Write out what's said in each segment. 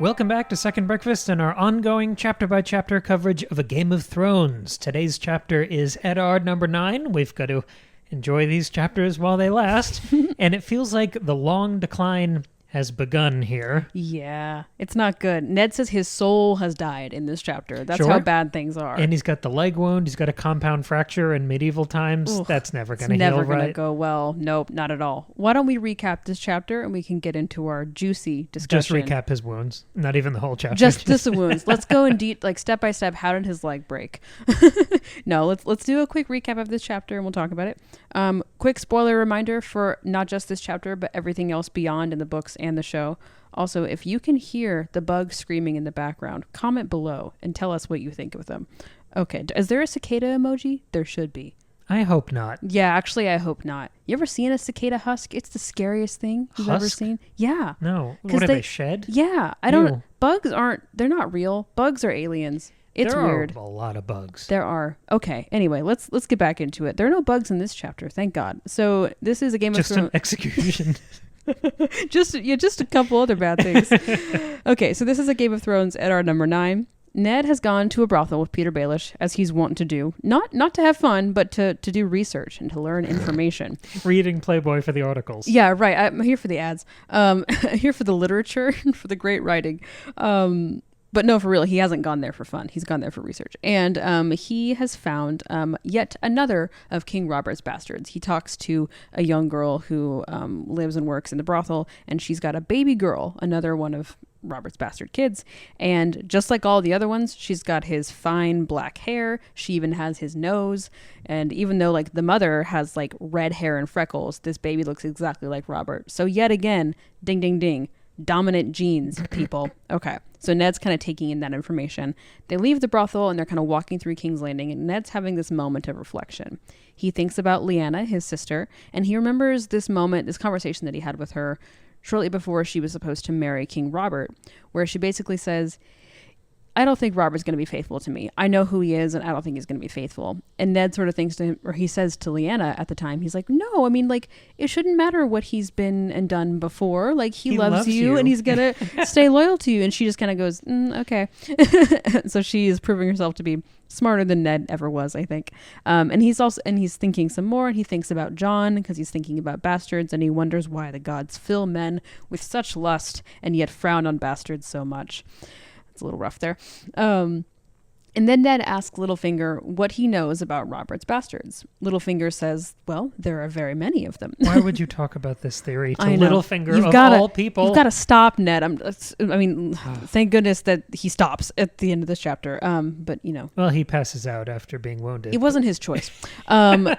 Welcome back to Second Breakfast and our ongoing chapter-by-chapter coverage of A Game of Thrones. Today's chapter is Eddard number 9. We've got to enjoy these chapters while they last. And it feels like the long decline has begun here. Yeah, it's not good. Ned says his soul has died in this chapter. That's Sure. how bad things are. And he's got the leg wound. He's got a compound fracture in medieval times. Ugh, That's never going to heal, never right? going to go well. Nope, not at all. Why don't we recap this chapter and we can get into our juicy discussion. Just recap his wounds. Not even the whole chapter. Just the wounds. Let's go indeed, like step by step. How did his leg break? No, let's do a quick recap of this chapter and we'll talk about it. Quick spoiler reminder for not just this chapter, but everything else beyond in the books and the show. Also, if you can hear the bugs screaming in the background, comment below and tell us what you think of them. Okay, is there a cicada emoji? There should be. I hope not. Yeah, actually, I hope not. You ever seen a cicada husk? It's the scariest thing you've ever seen. Yeah. No. What, are they shed? Yeah. Bugs they're not real. Bugs are aliens. It's weird. There are a lot of bugs. There are. Okay. Anyway, let's get back into it. There are no bugs in this chapter, thank God. So this is a Game of Thrones. Just an execution. just a couple other bad things. Okay, so this is a Game of Thrones Eddard number 9. Ned has gone to a brothel with Peter Baelish, as he's wont to do. Not to have fun, but to do research and to learn information. Reading Playboy for the articles. Yeah, right. I'm here for the ads. Here for the literature, for the great writing. But no, for real, he hasn't gone there for fun. He's gone there for research. And he has found yet another of King Robert's bastards. He talks to a young girl who lives and works in the brothel, and she's got a baby girl, another one of Robert's bastard kids. And just like all the other ones, she's got his fine black hair. She even has his nose. And even though like the mother has like red hair and freckles, this baby looks exactly like Robert. So yet again, ding, ding, ding. Dominant genes, people. Okay, so Ned's kind of taking in that information. They leave the brothel and they're kind of walking through King's Landing, and Ned's having this moment of reflection. He thinks about Lyanna, his sister, and he remembers this conversation that he had with her shortly before she was supposed to marry King Robert, where she basically says, I don't think Robert's going to be faithful to me. I know who he is, and I don't think he's going to be faithful. And Ned sort of thinks to him, or he says to Lyanna at the time, he's like, no, I mean, like, it shouldn't matter what he's been and done before. Like, he loves you, and he's going to stay loyal to you. And she just kind of goes, okay. So she is proving herself to be smarter than Ned ever was, I think. And he's thinking some more, and he thinks about Jon, because he's thinking about bastards, and he wonders why the gods fill men with such lust and yet frown on bastards so much. A little rough there. And then Ned asks Littlefinger what he knows about Robert's bastards. Littlefinger says, well, there are very many of them. Why would you talk about this theory to Littlefinger all people? You've got to stop, Ned. Thank goodness that he stops at the end of this chapter. But, you know. Well, he passes out after being wounded. It wasn't his choice.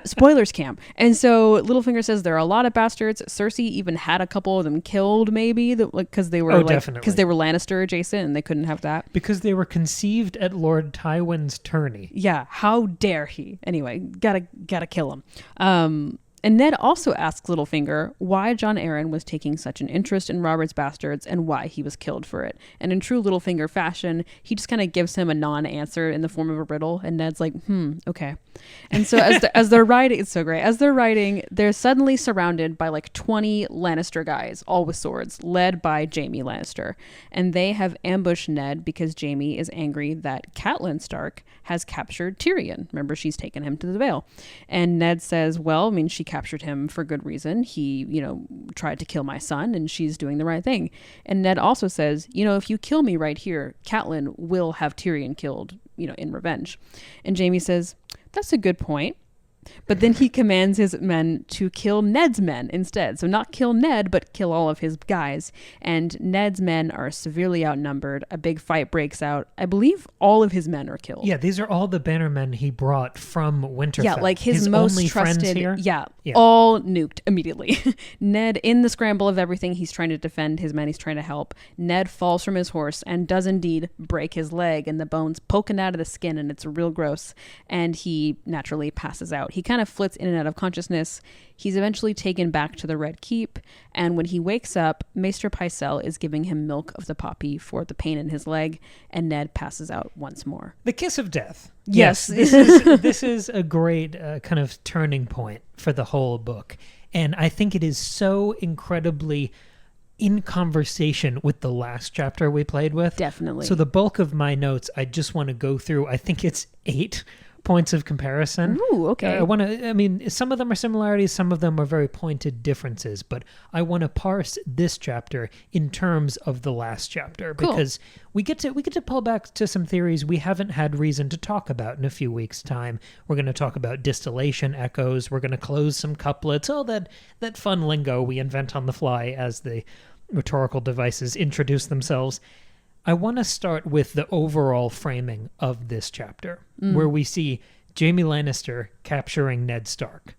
Spoilers camp. And so Littlefinger says there are a lot of bastards. Cersei even had a couple of them killed, maybe, because they were Lannister adjacent and they couldn't have that. Because they were conceived at Lord Tywin's tourney. Yeah, how dare he? Anyway, gotta kill him. And Ned also asks Littlefinger why Jon Arryn was taking such an interest in Robert's bastards and why he was killed for it. And in true Littlefinger fashion, he just kind of gives him a non-answer in the form of a riddle. And Ned's like, okay. And so as they're writing, it's so great. As they're writing, they're suddenly surrounded by like 20 Lannister guys, all with swords, led by Jaime Lannister. And they have ambushed Ned because Jaime is angry that Catelyn Stark has captured Tyrion. Remember, she's taken him to the Vale. And Ned says, well, I mean, she captured him for good reason. He, tried to kill my son, and she's doing the right thing. And Ned also says, if you kill me right here, Catelyn will have Tyrion killed, in revenge. And Jaime says, that's a good point. But then he commands his men to kill Ned's men instead. So not kill Ned, but kill all of his guys. And Ned's men are severely outnumbered. A big fight breaks out. I believe all of his men are killed. Yeah, these are all the bannermen he brought from Winterfell. Yeah, like his most only trusted. Here? Yeah, all nuked immediately. Ned, in the scramble of everything, he's trying to defend his men. He's trying to help. Ned falls from his horse and does indeed break his leg, and the bone's poking out of the skin, and it's real gross. And he naturally passes out. He kind of flits in and out of consciousness. He's eventually taken back to the Red Keep, and when he wakes up, Maester Pycelle is giving him milk of the poppy for the pain in his leg, and Ned passes out once more. The kiss of death. Yes. This is a great kind of turning point for the whole book, and I think it is so incredibly in conversation with the last chapter we played with. Definitely. So the bulk of my notes, I just want to go through. I think it's 8 points of comparison. Ooh, okay. I mean, some of them are similarities, some of them are very pointed differences, but I want to parse this chapter in terms of the last chapter, Cool. because we get to pull back to some theories we haven't had reason to talk about in a few weeks' time. We're going to talk about distillation echoes. We're going to close some couplets, all that fun lingo we invent on the fly as the rhetorical devices introduce themselves. I want to start with the overall framing of this chapter, where we see Jaime Lannister capturing Ned Stark.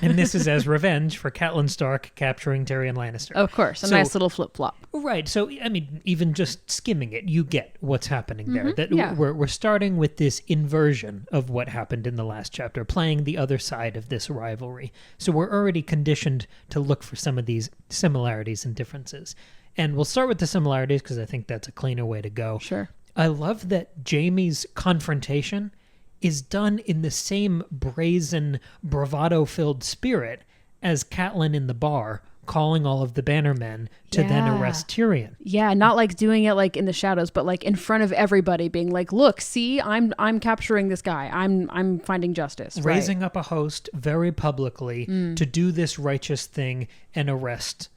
And this is as revenge for Catelyn Stark capturing Tyrion Lannister. Of course, a nice little flip-flop. Right. So, I mean, even just skimming it, you get what's happening there. That yeah. we're starting with this inversion of what happened in the last chapter, playing the other side of this rivalry. So we're already conditioned to look for some of these similarities and differences. And we'll start with the similarities because I think that's a cleaner way to go. Sure. I love that Jaime's confrontation is done in the same brazen, bravado-filled spirit as Catelyn in the bar, calling all of the bannermen to then arrest Tyrion. Yeah, not like doing it like in the shadows, but like in front of everybody, being like, "Look, see, I'm capturing this guy. I'm finding justice." Raising up a host very publicly to do this righteous thing and arrest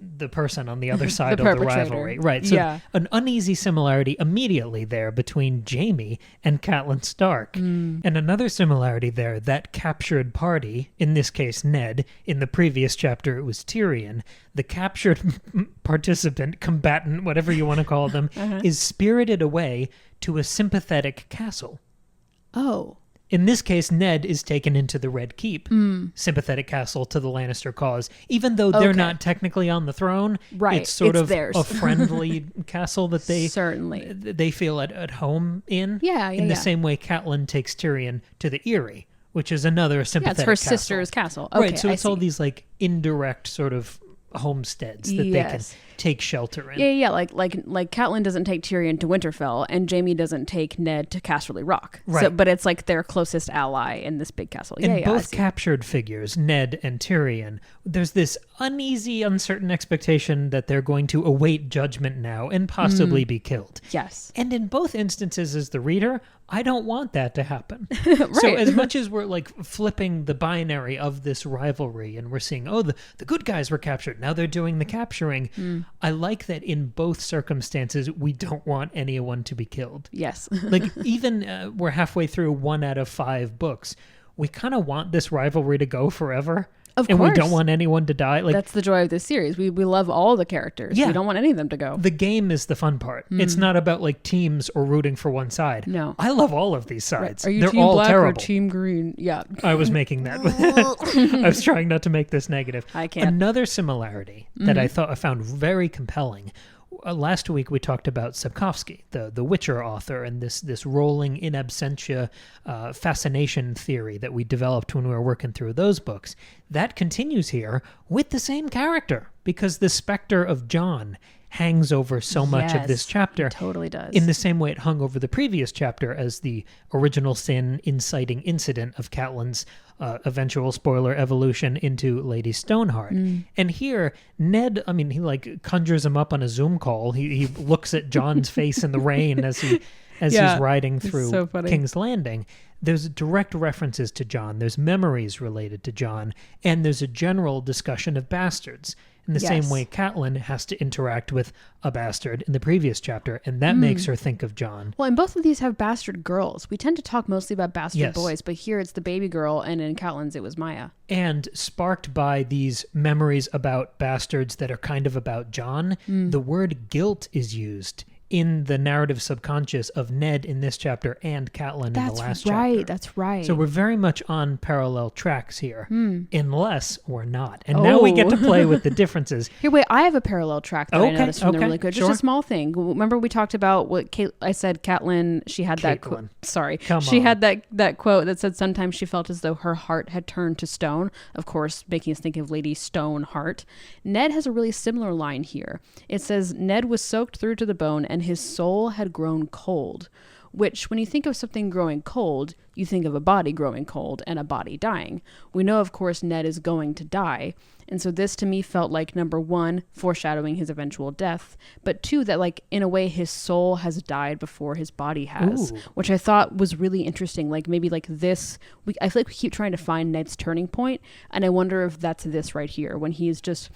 the person on the other side of the rivalry. Right. So an uneasy similarity immediately there between Jaime and Catelyn Stark. And another similarity there, that captured party, in this case Ned, in the previous chapter it was Tyrion, the captured participant, combatant, whatever you want to call them, is spirited away to a sympathetic castle. Oh. In this case, Ned is taken into the Red Keep, sympathetic castle to the Lannister cause. Even though they're not technically on the throne, it's sort of theirs. a friendly castle that they feel at home in. In the same way Catelyn takes Tyrion to the Eyrie, which is another sympathetic castle. Yeah, it's her sister's castle. Okay, right, so it's all these like indirect sort of homesteads that they can take shelter in. Yeah. Like Catelyn doesn't take Tyrion to Winterfell, and Jaime doesn't take Ned to Casterly Rock. Right. So, but it's like their closest ally in this big castle. And both captured figures, Ned and Tyrion, there's this uneasy, uncertain expectation that they're going to await judgment now and possibly be killed. Yes. And in both instances, as the reader, I don't want that to happen. Right. So as much as we're like flipping the binary of this rivalry and we're seeing, the good guys were captured, now they're doing the capturing, I like that in both circumstances, we don't want anyone to be killed. Yes. Like even we're halfway through 1 out of 5 books. We kind of want this rivalry to go forever. Of and course. we don't want anyone to die. Like, that's the joy of this series. We love all the characters. Yeah. We don't want any of them to go. The game is the fun part. It's not about like teams or rooting for one side. No. I love all of these sides. Are you They're team all black terrible. or team green? Yeah. I was making that. I was trying not to make this negative. I can't. Another similarity that I found very compelling. Last week we talked about Sapkowski, the Witcher author, and this rolling in absentia fascination theory that we developed when we were working through those books. That continues here with the same character, because the specter of Jon hangs over so much of this chapter. It totally does. In the same way it hung over the previous chapter as the original sin inciting incident of Catelyn's eventual spoiler evolution into Lady Stoneheart. And here, Ned, I mean, he like conjures him up on a Zoom call. He looks at Jon's face in the rain as he's riding through King's Landing. There's direct references to Jon. There's memories related to Jon. And there's a general discussion of bastards. In the same way Catelyn has to interact with a bastard in the previous chapter, and that makes her think of Jon. Well, and both of these have bastard girls. We tend to talk mostly about bastard boys, but here it's the baby girl, and in Catelyn's it was Maya. And sparked by these memories about bastards that are kind of about Jon, the word guilt is used in the narrative subconscious of Ned in this chapter and Catelyn in the last chapter. That's right. So we're very much on parallel tracks here, unless we're not. And now we get to play with the differences. Here, wait, I have a parallel track that I noticed from the really good. Sure. Just a small thing. Remember we talked about what I said Catelyn, she had that quote. Sorry. She had that quote that said sometimes she felt as though her heart had turned to stone. Of course, making us think of Lady Stoneheart. Ned has a really similar line here. It says, Ned was soaked through to the bone and his soul had grown cold. which when you think of something growing cold, you think of a body growing cold and a body dying. We know, of course, Ned is going to die. And so this to me felt like, number one, foreshadowing his eventual death, but two, that like in a way his soul has died before his body has, which I thought was really interesting. Like maybe like this, I feel like we keep trying to find Ned's turning point, and I wonder if that's this right here, when he's just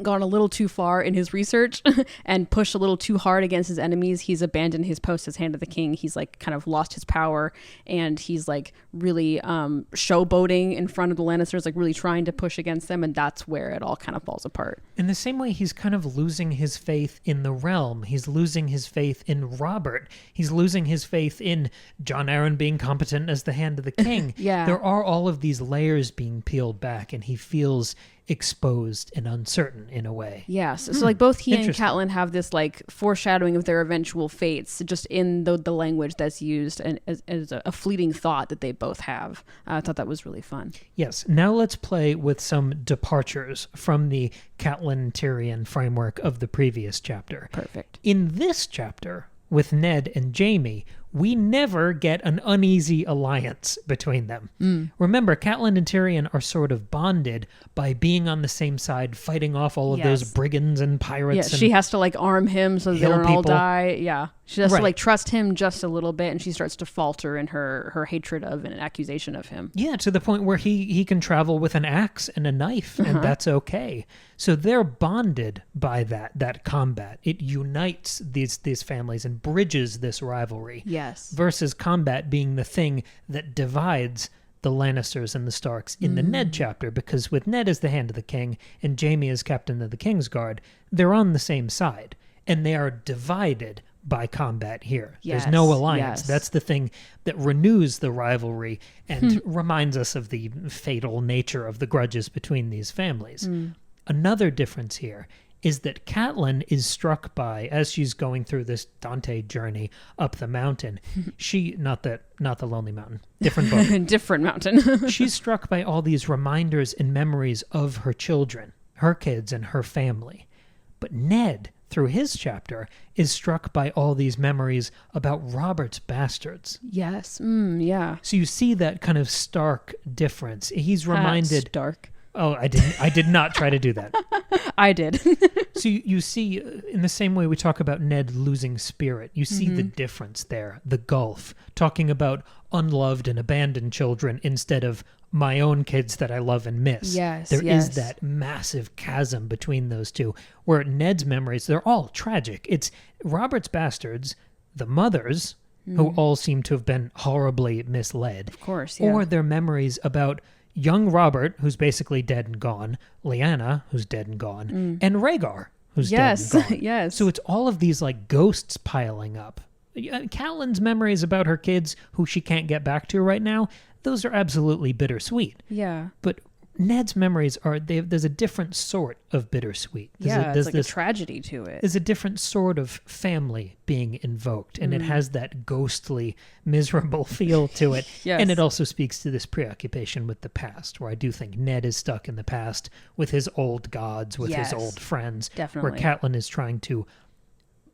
gone a little too far in his research and pushed a little too hard against his enemies. He's abandoned his post as Hand of the King. He's like kind of lost his power, and he's like really showboating in front of the Lannisters, like really trying to push against them, and that's where it all kind of falls apart. In the same way, he's kind of losing his faith in the realm. He's losing his faith in Robert. He's losing his faith in Jon Arryn being competent as the Hand of the King. Yeah. There are all of these layers being peeled back, and he feels exposed and uncertain in a way. Yes. So like both he and Catelyn have this like foreshadowing of their eventual fates just in the language that's used, and as a fleeting thought that they both have. I thought that was really fun. Yes. Now let's play with some departures from the Catelyn Tyrion framework of the previous chapter. Perfect. In this chapter, with Ned and Jaime, we never get an uneasy alliance between them. Remember, Catelyn and Tyrion are sort of bonded by being on the same side, fighting off all of those brigands and pirates. Yeah, she has to like arm him so they don't all die. Yeah, she has to like trust him just a little bit, and she starts to falter in her hatred of and an accusation of him. Yeah, to the point where he can travel with an axe and a knife, and that's okay. So they're bonded by that combat. It unites these families and bridges this rivalry. Yes. Versus combat being the thing that divides the Lannisters and the Starks in the Ned chapter, because with Ned as the Hand of the King and Jaime as Captain of the Kingsguard, they're on the same side, and they are divided by combat here. Yes, there's no alliance. yes. That's the thing that renews the rivalry and reminds us of the fatal nature of the grudges between these families. Another difference here is that Catelyn is struck by, as she's going through this Dante journey up the mountain, not the Lonely Mountain, different book. Different mountain. She's struck by all these reminders and memories of her children, her kids, and her family. But Ned, through his chapter, is struck by all these memories about Robert's bastards. Yes. Yeah. So you see that kind of stark difference. He's reminded... Stark. Oh, I did not try to do that. I did. So you see, in the same way we talk about Ned losing spirit, you see the difference there, the gulf, talking about unloved and abandoned children instead of my own kids that I love and miss. Yes, There is that massive chasm between those two, where Ned's memories, they're all tragic. It's Robert's bastards, the mothers, who all seem to have been horribly misled. Of course, yeah. Or their memories about young Robert, who's basically dead and gone, Lyanna, who's dead and gone, and Rhaegar, who's dead and gone. Yes. So it's all of these like ghosts piling up. Catelyn's memories about her kids, who she can't get back to right now, those are absolutely bittersweet. Yeah. But Ned's memories there's a different sort of bittersweet. There's like a tragedy to it. There's a different sort of family being invoked, and it has that ghostly, miserable feel to it. Yes. And it also speaks to this preoccupation with the past, where I do think Ned is stuck in the past with his old gods, with his old friends. Definitely. Where Catelyn is trying to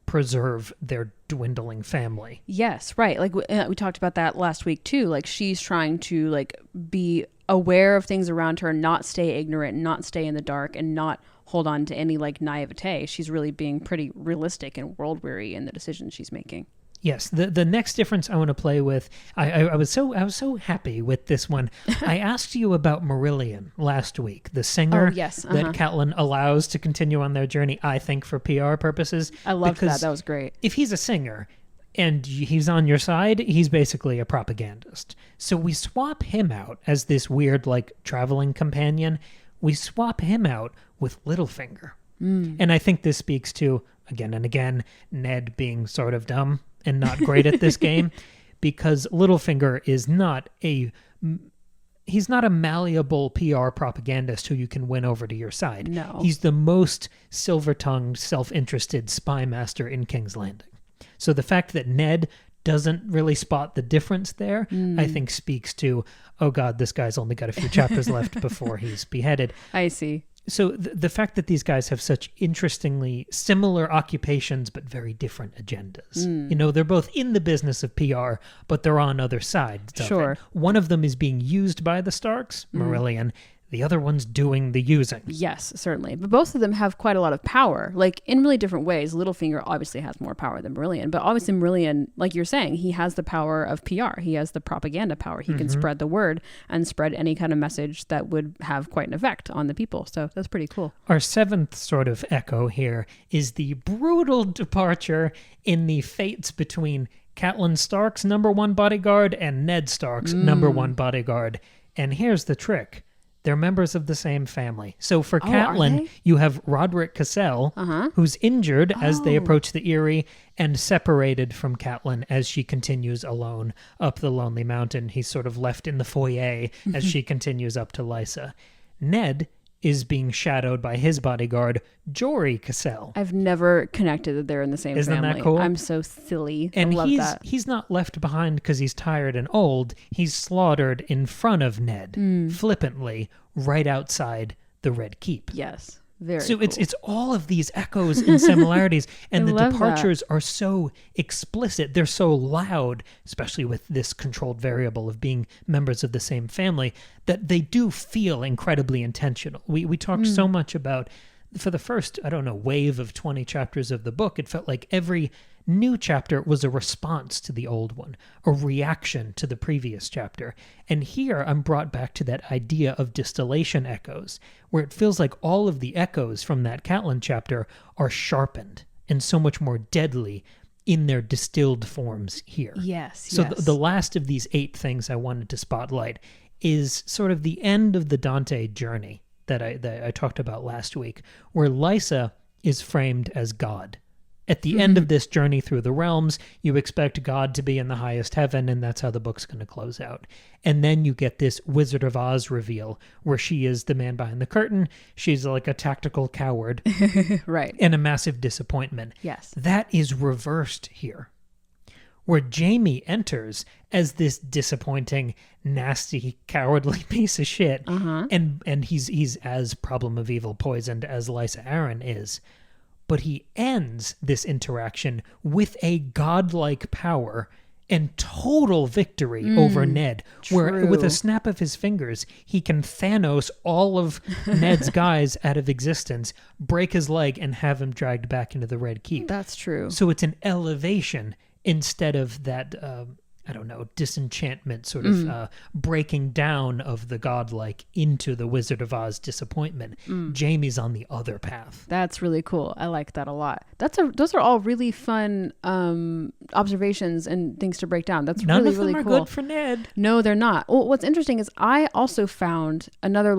preserve their dwindling family. Yes, right. Like we talked about that last week too. Like she's trying to like be aware of things around her, not stay ignorant, not stay in the dark, and not hold on to any like naivete. She's really being pretty realistic and world weary in the decisions she's making. Yes, the next difference I want to play with, I was so happy with this one. I asked you about Marillion last week, the singer that Catelyn allows to continue on their journey, I think, for PR purposes. I loved that. That was great. If he's a singer and he's on your side, he's basically a propagandist. So we swap him out as this weird, like, traveling companion. We swap him out with Littlefinger. And I think this speaks to, again and again, Ned being sort of dumb and not great at this game, because Littlefinger is he's not a malleable PR propagandist who you can win over to your side. No. He's the most silver-tongued, self-interested spy master in King's Landing. So the fact that Ned doesn't really spot the difference there, I think speaks to, oh God, this guy's only got a few chapters left before he's beheaded. I see. So the fact that these guys have such interestingly similar occupations but very different agendas. You know, they're both in the business of PR, but they're on other sides of Sure. it. One of them is being used by the Starks, Marillion. The other one's doing the using. Yes, certainly. But both of them have quite a lot of power, like in really different ways. Littlefinger obviously has more power than Marillion, but obviously Marillion, like you're saying, he has the power of PR. He has the propaganda power. He can spread the word and spread any kind of message that would have quite an effect on the people. So that's pretty cool. Our seventh sort of echo here is the brutal departure in the fates between Catelyn Stark's #1 bodyguard and Ned Stark's #1 bodyguard. And here's the trick. They're members of the same family. So for Catelyn, you have Roderick Cassell, who's injured as they approach the Eyrie and separated from Catelyn as she continues alone up the Lonely Mountain. He's sort of left in the foyer as she continues up to Lysa. Ned is being shadowed by his bodyguard, Jory Cassell. I've never connected that they're in the same Isn't family. that cool? I'm so silly. And I love that. he's not left behind because he's tired and old. He's slaughtered in front of Ned, flippantly, right outside the Red Keep. Yes. Very So cool. it's all of these echoes and similarities, and I the love departures are so explicit. They're so loud, especially with this controlled variable of being members of the same family, that they do feel incredibly intentional. We talked so much about, for the first, wave of 20 chapters of the book, it felt like every new chapter was a response to the old one, a reaction to the previous chapter. And here I'm brought back to that idea of distillation echoes, where it feels like all of the echoes from that Catelyn chapter are sharpened and so much more deadly in their distilled forms here. Yes. So the last of these 8 things I wanted to spotlight is sort of the end of the Dante journey that I talked about last week, where Lysa is framed as God. At the end of this journey through the realms, you expect God to be in the highest heaven, and that's how the book's going to close out. And then you get this Wizard of Oz reveal, where she is the man behind the curtain. She's like a tactical coward. Right. And a massive disappointment. Yes. That is reversed here, where Jaime enters as this disappointing, nasty, cowardly piece of shit, and he's as problem of evil poisoned as Lysa Arryn is. But he ends this interaction with a godlike power and total victory over Ned, where with a snap of his fingers, he can Thanos all of Ned's guys out of existence, break his leg, and have him dragged back into the Red Keep. That's true. So it's an elevation instead of that, disenchantment, sort of breaking down of the godlike into the Wizard of Oz disappointment. Jaime's on the other path. That's really cool. I like that a lot. Those are all really fun observations and things to break down. That's None really, of them really are cool. good for Ned. No, they're not. Well, what's interesting is I also found another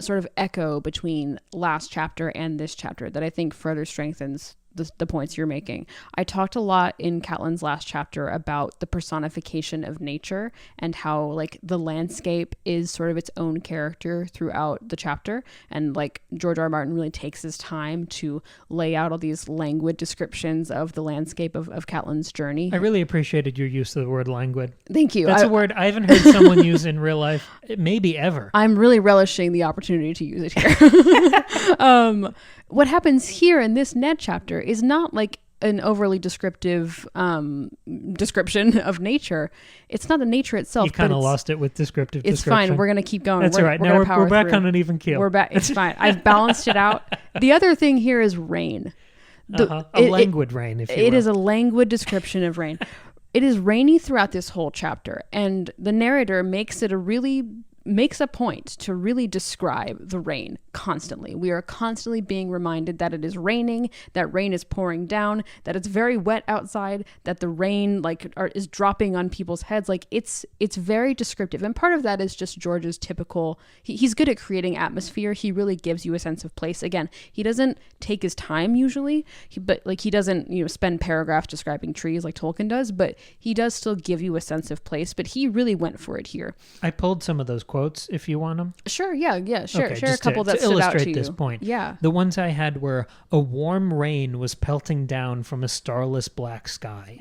sort of echo between last chapter and this chapter that I think further strengthens the points you're making. I talked a lot in Catelyn's last chapter about the personification of nature and how like the landscape is sort of its own character throughout the chapter. And like George R. R. Martin really takes his time to lay out all these languid descriptions of the landscape of Catelyn's journey. I really appreciate your use of the word languid. Thank you. That's a word I haven't heard someone use in real life, maybe ever. I'm really relishing the opportunity to use it here. What happens here in this Ned chapter is not like an overly descriptive description of nature. It's not the nature itself. You kind of lost it with descriptive It's description. fine. We're going to keep going. That's all right. Now we're back on an even keel. We're back. It's fine. I've balanced it out. The other thing here is rain. Languid rain, if you will. It is a languid description of rain. It is rainy throughout this whole chapter, and the narrator makes a point to really describe the rain constantly. We are constantly being reminded that it is raining, that rain is pouring down, that it's very wet outside, that the rain is dropping on people's heads. Like it's very descriptive. And part of that is just George's typical, he's good at creating atmosphere. He really gives you a sense of place. Again, he doesn't take his time usually, but he doesn't, spend paragraphs describing trees like Tolkien does, but he does still give you a sense of place, but he really went for it here. I pulled some of those quotes if you want them. Sure. Yeah. Share Okay, a couple that to stood out to illustrate you. this point. Yeah. The ones I had were a warm rain was pelting down from a starless black sky.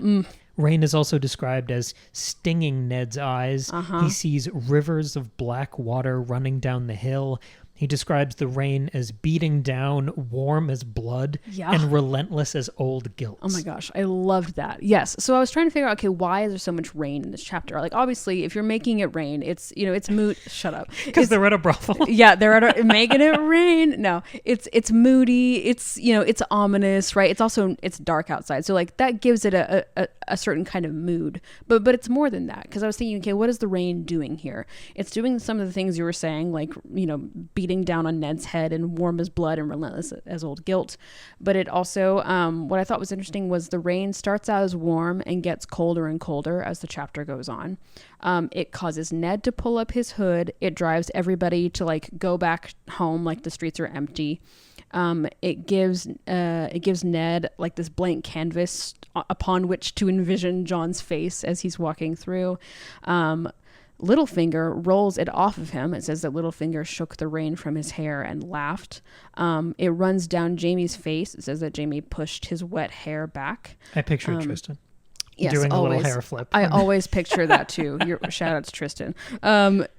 Rain is also described as stinging Ned's eyes. He sees rivers of black water running down the hill. He describes the rain as beating down, warm as blood, and relentless as old guilt. Oh my gosh, I loved that. Yes. So I was trying to figure out, okay, why is there so much rain in this chapter? Like, obviously, if you're making it rain, it's mood. Shut up. Because they're at a brothel. Yeah, they're making it rain. No, it's moody. It's it's ominous, right? It's dark outside, so like that gives it a certain kind of mood. But it's more than that, because I was thinking, okay, what is the rain doing here? It's doing some of the things you were saying, like beating down on Ned's head and warm as blood and relentless as old guilt. But it also, what I thought was interesting was the rain starts out as warm and gets colder and colder as the chapter goes on. It causes Ned to pull up his hood. It drives everybody to like go back home, like the streets are empty. It gives Ned like this blank canvas upon which to envision Jon's face as he's walking through. Littlefinger rolls it off of him. It says that Littlefinger shook the rain from his hair and laughed. It runs down Jaime's face. It says that Jaime pushed his wet hair back. I picture Tristan. Yes, doing always. A little hair flip. I always picture that too. Shout out to Tristan.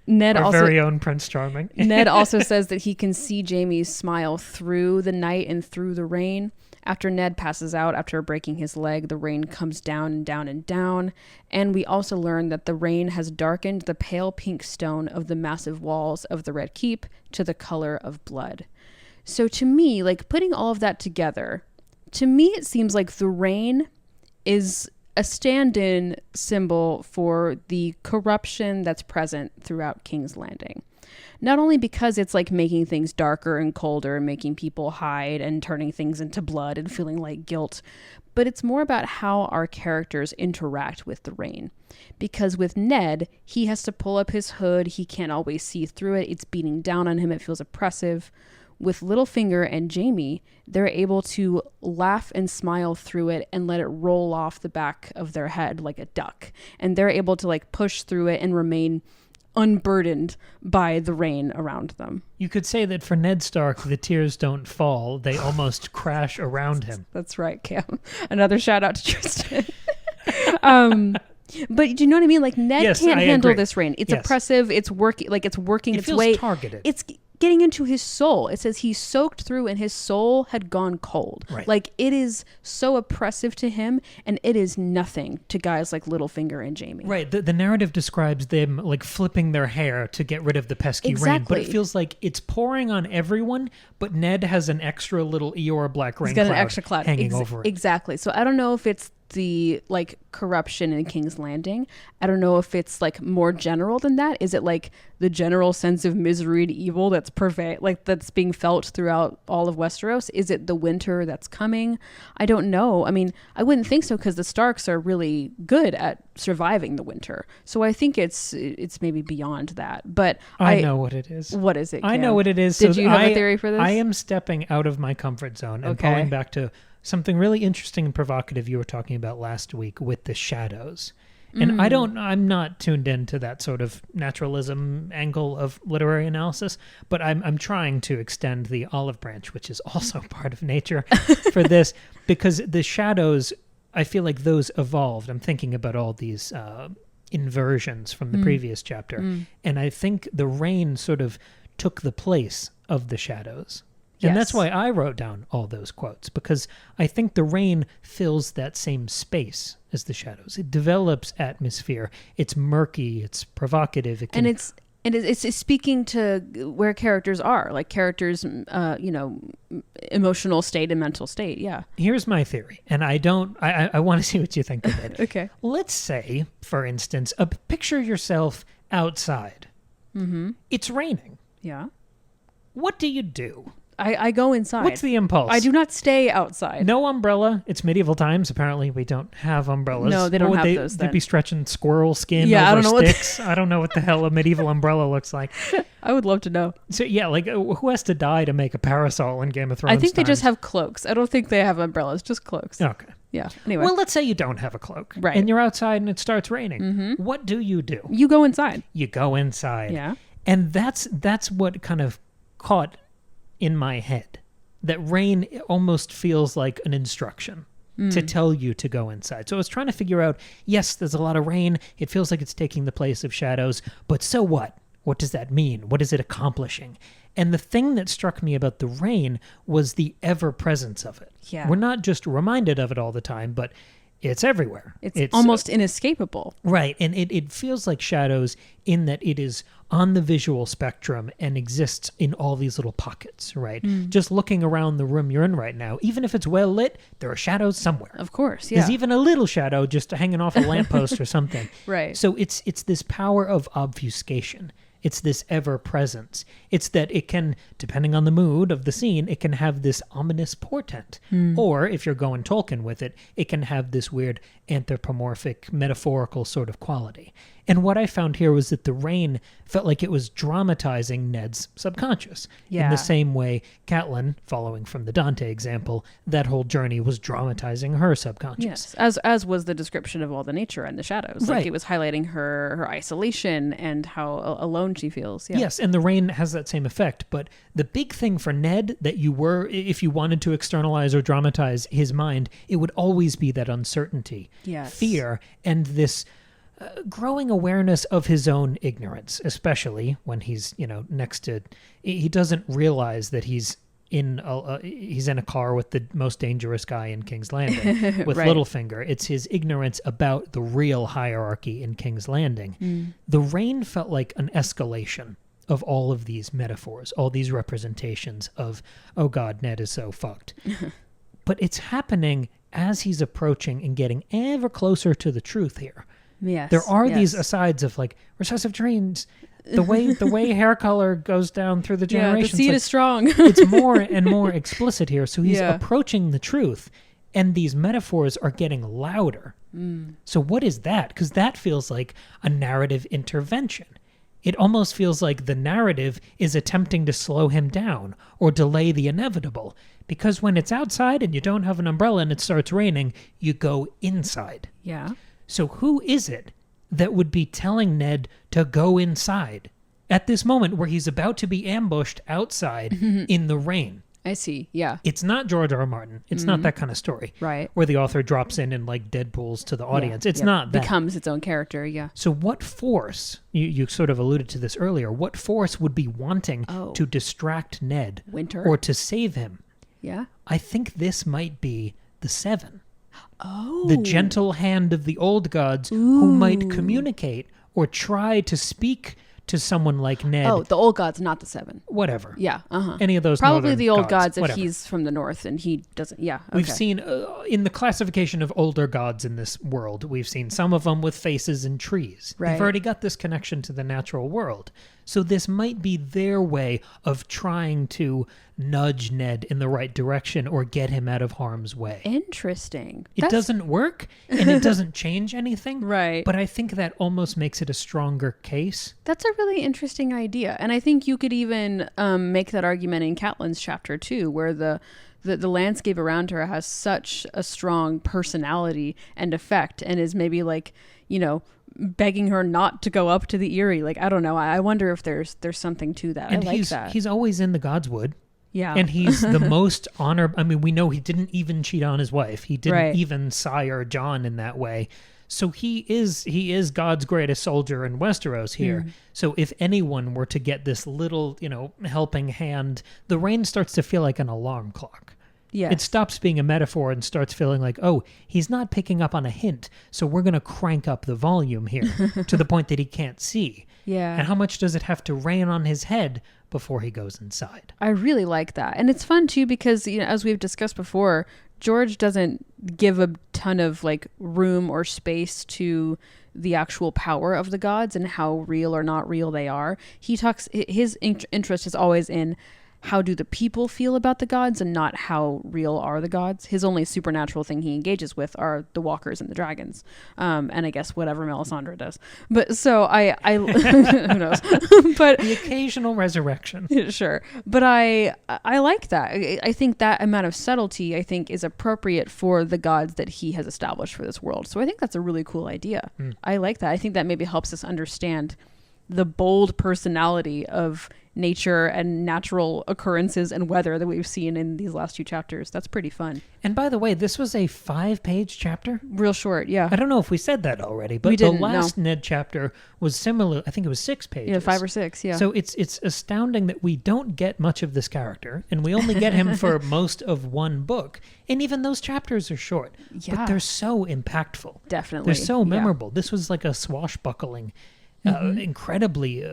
Ned Our also, very own Prince Charming. Ned also says that he can see Jaime's smile through the night and through the rain. After Ned passes out after breaking his leg, the rain comes down and down and down. And we also learn that the rain has darkened the pale pink stone of the massive walls of the Red Keep to the color of blood. So to me, like putting all of that together, to me it seems like the rain is a stand-in symbol for the corruption that's present throughout King's Landing. Not only because it's like making things darker and colder and making people hide and turning things into blood and feeling like guilt, but it's more about how our characters interact with the rain. Because with Ned, he has to pull up his hood. He can't always see through it. It's beating down on him. It feels oppressive. With Littlefinger and Jaime, they're able to laugh and smile through it and let it roll off the back of their head like a duck. And they're able to like push through it and remain unburdened by the rain around them. You could say that for Ned Stark, the tears don't fall. They almost crash around him. That's right, Cam. Another shout out to Tristan. But do you know what I mean? Like Ned can't handle this rain. It's oppressive. It's working. Like it's working its way. It feels targeted. It's getting into his soul. It says he soaked through and his soul had gone cold. Right. Like it is so oppressive to him, and it is nothing to guys like Littlefinger and Jaime. Right. The narrative describes them like flipping their hair to get rid of the pesky rain, but it feels like it's pouring on everyone, but Ned has an extra little Eeyore black rain He's got an extra cloud hanging over it. Exactly. So I don't know if it's the like corruption in King's Landing. I don't know if it's like more general than that. Is it like the general sense of misery and evil that's that's being felt throughout all of Westeros? Is it the winter that's coming? I don't know. I mean, I wouldn't think so, because the Starks are really good at surviving the winter. So I think it's maybe beyond that. But I know what it is. What is it, Cam? I know what it is. Did you have a theory for this? I am stepping out of my comfort zone and going back to something really interesting and provocative you were talking about last week with the shadows. And I'm not tuned into that sort of naturalism angle of literary analysis, but I'm trying to extend the olive branch, which is also part of nature, for this, because the shadows, I feel like those evolved. I'm thinking about all these inversions from the previous chapter, and I think the rain sort of took the place of the shadows. And that's why I wrote down all those quotes, because I think the rain fills that same space as the shadows. It develops atmosphere. It's murky. It's provocative. It's speaking to where characters are, like characters, emotional state and mental state. Yeah. Here's my theory, and I want to see what you think of it. Okay. Let's say, for instance, picture yourself outside. Mm-hmm. It's raining. Yeah. What do you do? I go inside. What's the impulse? I do not stay outside. No umbrella. It's medieval times. Apparently, we don't have umbrellas. No, they don't have those then. They'd be stretching squirrel skin over sticks. I don't know what the hell a medieval umbrella looks like. I would love to know. So, yeah, like, who has to die to make a parasol in Game of Thrones I think they just have cloaks. I don't think they have umbrellas, just cloaks. Okay. Yeah. Anyway. Well, let's say you don't have a cloak. Right. And you're outside and it starts raining. Mm-hmm. What do? You go inside. You go inside. Yeah. And that's what kind of caught in my head. That rain almost feels like an instruction to tell you to go inside. So I was trying to figure out, yes, there's a lot of rain. It feels like it's taking the place of shadows. But so what? What does that mean? What is it accomplishing? And the thing that struck me about the rain was the ever-presence of it. Yeah. We're not just reminded of it all the time, but it's everywhere. It's almost inescapable. Right, and it feels like shadows in that it is on the visual spectrum and exists in all these little pockets, right? Just looking around the room you're in right now, even if it's well lit, there are shadows somewhere. Of course, yeah. There's even a little shadow just hanging off a lamppost or something. Right. So it's this power of obfuscation. It's this ever-presence. It's that it can, depending on the mood of the scene, it can have this ominous portent. Or, if you're going Tolkien with it, it can have this weird anthropomorphic, metaphorical sort of quality. And what I found here was that the rain felt like it was dramatizing Ned's subconscious. Yeah. In the same way, Catelyn, following from the Dante example, that whole journey was dramatizing her subconscious. Yes, as was the description of all the nature and the shadows. Like Right. it was highlighting her isolation and how alone she feels. Yeah. Yes, and the rain has that same effect. But the big thing for Ned that if you wanted to externalize or dramatize his mind, it would always be that uncertainty, Yes. fear, and this growing awareness of his own ignorance, especially when he's, next to... He doesn't realize that he's in a car with the most dangerous guy in King's Landing with Right. Littlefinger. It's his ignorance about the real hierarchy in King's Landing. The rain felt like an escalation of all of these metaphors, all these representations of, oh God, Ned is so fucked. But it's happening as he's approaching and getting ever closer to the truth here. Yes. There are yes. these asides of like recessive dreams, the way hair color goes down through the Yeah, the generations. seed like, is strong. it's more and more explicit here. So he's Yeah. approaching the truth, and these metaphors are getting louder. So what is that? Because that feels like a narrative intervention. It almost feels like the narrative is attempting to slow him down or delay the inevitable. Because when it's outside and you don't have an umbrella and it starts raining, you go inside. Yeah. So who is it that would be telling Ned to go inside at this moment where he's about to be ambushed outside in the rain? I see. Yeah. It's not George R. R. Martin. It's not that kind of story. Right. Where the author drops in and like Deadpools to the audience. Yeah, It's yeah. not that. Becomes its own character. Yeah. So what force, you sort of alluded to this earlier, what force would be wanting to distract Ned Winter. or to save him? Yeah. I think this might be the Seven. Oh. The gentle hand of the old gods who might communicate or try to speak to someone like Ned. Oh, the old gods, not the Seven. Whatever. Yeah. Uh-huh. Any of those Probably northern the old gods if whatever. he's from the north and he doesn't. Yeah. Okay. We've seen, in the classification of older gods in this world, we've seen some of them with faces and trees. Right. They've already got this connection to the natural world. So this might be their way of trying to nudge Ned in the right direction or get him out of harm's way. Interesting. It doesn't work, and it doesn't change anything. Right. But I think that almost makes it a stronger case. That's a really interesting idea. And I think you could even make that argument in Catelyn's chapter too, where the landscape around her has such a strong personality and effect and is maybe like, begging her not to go up to the Eyrie. Like, I don't know. I wonder if there's something to that. And I like that. he's always in the Godswood. Yeah. And he's the most honorable. I mean, we know he didn't even cheat on his wife. He didn't Right. even sire Jon in that way. So he is God's greatest soldier in Westeros here. So if anyone were to get this little, helping hand, the rain starts to feel like an alarm clock. Yes. It stops being a metaphor and starts feeling like, oh, he's not picking up on a hint, so we're going to crank up the volume here to the point that he can't see. Yeah. And how much does it have to rain on his head before he goes inside? I really like that. And it's fun too because, as we've discussed before, George doesn't give a ton of like room or space to the actual power of the gods and how real or not real they are. His interest is always in how do the people feel about the gods and not how real are the gods. His only supernatural thing he engages with are the walkers and the dragons. And I guess whatever Melisandre does. But so I who knows? But The occasional resurrection. sure. But I like that. I think that amount of subtlety, I think, is appropriate for the gods that he has established for this world. So I think that's a really cool idea. I like that. I think that maybe helps us understand the bold personality of nature and natural occurrences and weather that we've seen in these last 2 chapters. That's pretty fun. And by the way, this was a 5-page chapter. Real short, yeah. I don't know if we said that already, but We didn't, the last Ned chapter was similar. I think it was 6 pages. Yeah, 5 or 6, yeah. So it's astounding that we don't get much of this character, and we only get him for most of one book. And even those chapters are short, but they're so impactful. Definitely. They're so memorable. This was like a swashbuckling, incredibly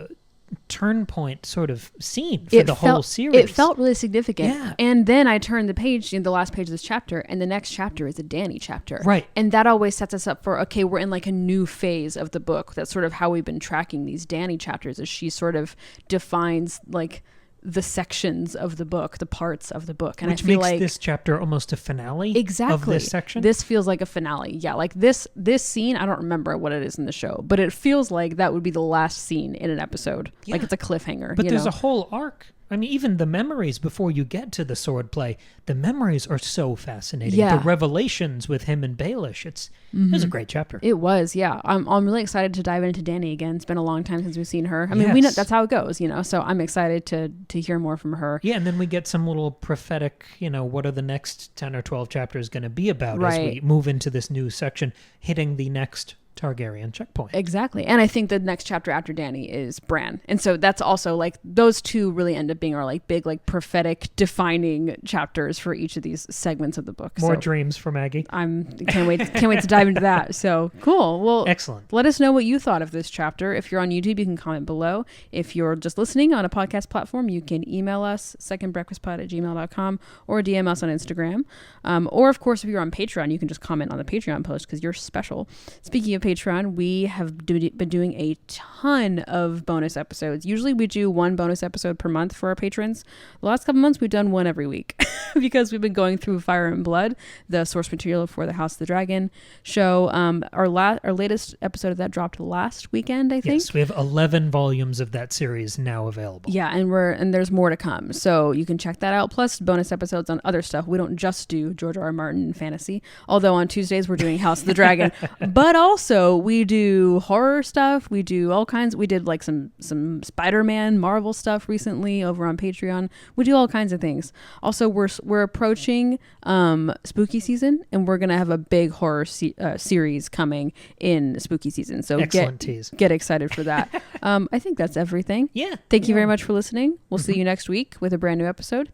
turn point sort of scene for the whole series. It felt really significant. Yeah. And then I turned the page, the last page of this chapter, and the next chapter is a Dany chapter. Right. And that always sets us up for, okay, we're in like a new phase of the book. That's sort of how we've been tracking these Dany chapters, as she sort of defines like the sections of the book, the parts of the book. And Which I feel makes like this chapter almost a finale exactly of this section. This feels like a finale. Yeah, like this scene, I don't remember what it is in the show, but it feels like that would be the last scene in an episode. Yeah. Like it's a cliffhanger. But there's a whole arc. I mean, even the memories before you get to the sword play, the memories are so fascinating. Yeah. The revelations with him and Baelish, it was a great chapter. It was, yeah. I'm really excited to dive into Dany again. It's been a long time since we've seen her. I mean, we know that's how it goes, so I'm excited to hear more from her. Yeah, and then we get some little prophetic, what are the next 10 or 12 chapters going to be about as we move into this new section, hitting the next Targaryen checkpoint. Exactly. And I think the next chapter after Dany is Bran. And so that's also like those two really end up being our like big like prophetic defining chapters for each of these segments of the book. More dreams for Maggie. Can't wait to dive into that. So cool. Well, excellent. Let us know what you thought of this chapter. If you're on YouTube, you can comment below. If you're just listening on a podcast platform, you can email us secondbreakfastpod@gmail.com or DM us on Instagram. Or of course, if you're on Patreon, you can just comment on the Patreon post because you're special. Speaking of Patreon, we have been doing a ton of bonus episodes. Usually we do 1 bonus episode per month for our patrons. The last couple months we've done 1 every week because we've been going through Fire and Blood, the source material for the House of the Dragon show. Our latest episode of that dropped last weekend, I think. Yes, we have 11 volumes of that series now available. Yeah, and there's more to come. So you can check that out, plus bonus episodes on other stuff. We don't just do George R. R. Martin and fantasy, although on Tuesdays we're doing House of the Dragon. But also we do horror stuff. We do all kinds. We did like some Spider-Man Marvel stuff recently over on Patreon. We do all kinds of things. Also, we're approaching spooky season, and we're gonna have a big horror series coming in spooky season. So get excited for that. I think that's everything. Yeah. Thank you very much for listening. We'll see you next week with a brand new episode.